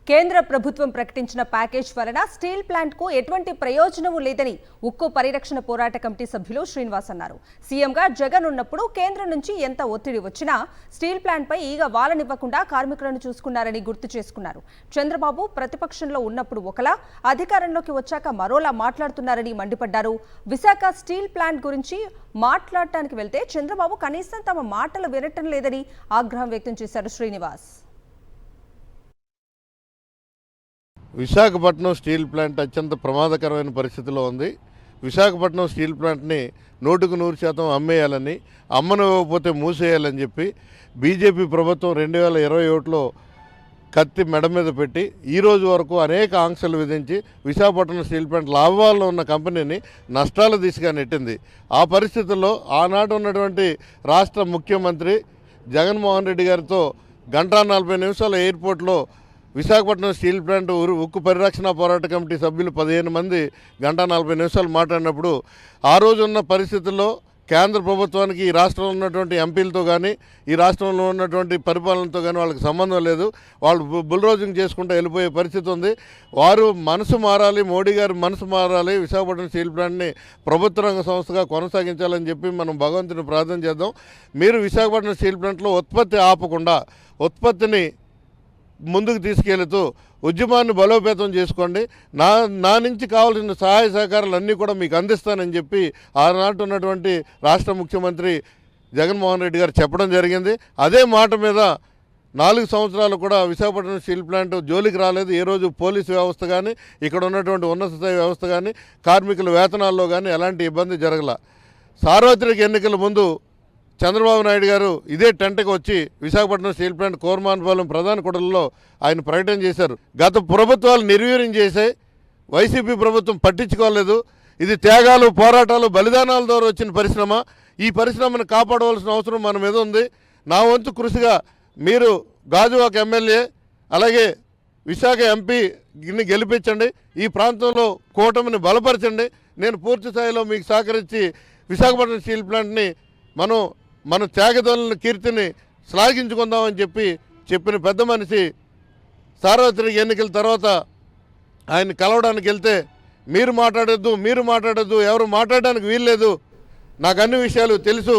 కేంద్ర ప్రభుత్వం ప్రకటించిన ప్యాకేజ్ వలన స్టీల్ ప్లాంట్ కు ఎటువంటి ప్రయోజనమూ లేదని ఉక్కు పరిరక్షణ పోరాట కమిటీ సభ్యులు శ్రీనివాస్ అన్నారు. సీఎంగా జగన్ ఉన్నప్పుడు కేంద్రం నుంచి ఎంత ఒత్తిడి వచ్చినా స్టీల్ ప్లాంట్ పై ఈగ వాలనివ్వకుండా కార్మికులను చూసుకున్నారని గుర్తు చేసుకున్నారు. చంద్రబాబు ప్రతిపక్షంలో ఉన్నప్పుడు ఒకలా, అధికారంలోకి వచ్చాక మరోలా మాట్లాడుతున్నారని మండిపడ్డారు. విశాఖ స్టీల్ ప్లాంట్ గురించి మాట్లాడటానికి వెళ్తే చంద్రబాబు కనీసం తమ మాటలు వినటం లేదని ఆగ్రహం వ్యక్తం చేశారు శ్రీనివాస్. విశాఖపట్నం స్టీల్ ప్లాంట్ అత్యంత ప్రమాదకరమైన పరిస్థితిలో ఉంది. విశాఖపట్నం స్టీల్ ప్లాంట్ని 100% అమ్మేయాలని, అమ్మనివ్వకపోతే మూసేయాలని చెప్పి బీజేపీ ప్రభుత్వం 2021లో కత్తి మెడ మీద పెట్టి ఈ రోజు వరకు అనేక ఆంక్షలు విధించి విశాఖపట్నం స్టీల్ ప్లాంట్ లాభాల్లో ఉన్న కంపెనీని నష్టాల దిశగా నెట్టింది. ఆ పరిస్థితుల్లో ఆనాడు ఉన్నటువంటి రాష్ట్ర ముఖ్యమంత్రి జగన్మోహన్ రెడ్డి గారితో 1:40 ఎయిర్పోర్ట్లో విశాఖపట్నం స్టీల్ ప్లాంట్ ఉక్కు పరిరక్షణ పోరాట కమిటీ సభ్యులు 15 మంది 1:40 మాట్లాడినప్పుడు ఆ రోజు ఉన్న పరిస్థితుల్లో కేంద్ర ప్రభుత్వానికి ఈ రాష్ట్రంలో ఉన్నటువంటి ఎంపీలతో కానీ, ఈ రాష్ట్రంలో ఉన్నటువంటి పరిపాలనతో కానీ వాళ్ళకి సంబంధం లేదు. వాళ్ళు బుల్రోజింగ్ చేసుకుంటూ వెళ్ళిపోయే పరిస్థితి ఉంది. వారు మనసు మారాలి, మోడీ గారు మనసు మారాలి, విశాఖపట్నం స్టీల్ ప్లాంట్ని ప్రభుత్వ రంగ సంస్థగా కొనసాగించాలని చెప్పి మనం భగవంతుని ప్రార్థన చేద్దాం. మీరు విశాఖపట్నం స్టీల్ ప్లాంట్లో ఉత్పత్తి ఆపకుండా ఉత్పత్తిని ముందుకు తీసుకెళ్తూ ఉద్యమాన్ని బలోపేతం చేసుకోండి. నా నుంచి కావాల్సిన సహాయ సహకారాలు అన్నీ కూడా మీకు అందిస్తానని చెప్పి ఆనాటి ఉన్నటువంటి రాష్ట్ర ముఖ్యమంత్రి జగన్మోహన్ రెడ్డి గారు చెప్పడం జరిగింది. అదే మాట మీద 4 సంవత్సరాలు కూడా విశాఖపట్నం స్టీల్ ప్లాంట్ జోలికి రాలేదు. ఏ రోజు పోలీసు వ్యవస్థ కానీ, ఇక్కడ ఉన్నటువంటి ఉన్నత స్థాయి వ్యవస్థ కానీ, కార్మికుల వేతనాల్లో కానీ ఎలాంటి ఇబ్బంది జరగల. సార్వత్రిక ఎన్నికల ముందు చంద్రబాబు నాయుడు గారు ఇదే టెంట్కి వచ్చి విశాఖపట్నం స్టీల్ ప్లాంట్ కోర్మాన్పాలెం ప్రధాన కూడలిలో ఆయన ప్రకటన చేశారు. గత ప్రభుత్వాలు నిర్వీర్యం చేశాయి, వైసీపీ ప్రభుత్వం పట్టించుకోలేదు. ఇది త్యాగాలు, పోరాటాలు, బలిదానాల ద్వారా వచ్చిన పరిశ్రమ. ఈ పరిశ్రమను కాపాడవలసిన అవసరం మన మీద ఉంది. నా వంతు కృషిగా మీరు గాజువాక ఎమ్మెల్యే అలాగే విశాఖ ఎంపీని గెలిపించండి, ఈ ప్రాంతంలో కూటమిని బలపరచండి. నేను పూర్తి స్థాయిలో మీకు సహకరించి విశాఖపట్నం స్టీల్ ప్లాంట్ని మన త్యాగదనుల కీర్తిని శ్లాఘించుకుందామని చెప్పిన పెద్ద మనిషి సార్వత్రిక ఎన్నికల తర్వాత ఆయన కలవడానికి వెళ్తే మీరు మాట్లాడొద్దు, ఎవరు మాట్లాడడానికి వీల్లేదు, నాకు అన్ని విషయాలు తెలుసు,